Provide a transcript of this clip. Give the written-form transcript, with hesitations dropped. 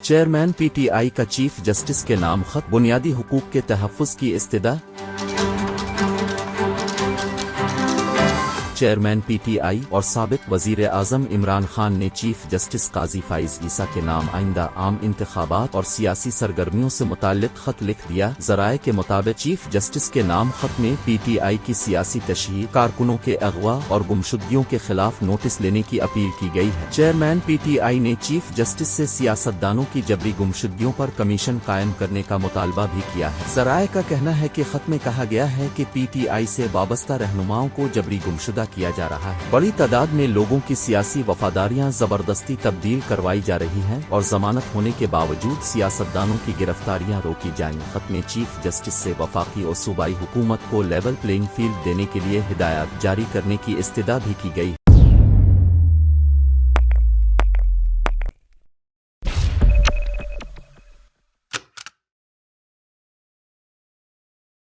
Chairman P T I کا chief justice کے نام خط، بنیادی حقوق کے تحفظ کی استدعا۔ چیئرمین پی ٹی آئی اور سابق وزیر اعظم عمران خان نے چیف جسٹس قاضی فائز عیسیٰ کے نام آئندہ عام انتخابات اور سیاسی سرگرمیوں سے متعلق خط لکھ دیا۔ ذرائع کے مطابق چیف جسٹس کے نام خط میں پی ٹی آئی کی سیاسی تشہیر، کارکنوں کے اغوا اور گمشدگیوں کے خلاف نوٹس لینے کی اپیل کی گئی ہے۔ چیئرمین پی ٹی آئی نے چیف جسٹس سے سیاستدانوں کی جبری گمشدگیوں پر کمیشن قائم کرنے کا مطالبہ بھی کیا ہے۔ ذرائع کا کہنا ہے کہ خط میں کہا گیا ہے کہ پی ٹی آئی سے وابستہ رہنماؤں کو جبری گمشدہ کیا جا رہا ہے۔ بڑی تعداد میں لوگوں کی سیاسی وفاداریاں زبردستی تبدیل کروائی جا رہی ہیں اور ضمانت ہونے کے باوجود سیاستدانوں کی گرفتاریاں روکی جائیں۔ خط میں چیف جسٹس سے وفاقی اور صوبائی حکومت کو لیول پلینگ فیلڈ دینے کے لیے ہدایات جاری کرنے کی استدعا بھی کی گئی ہے۔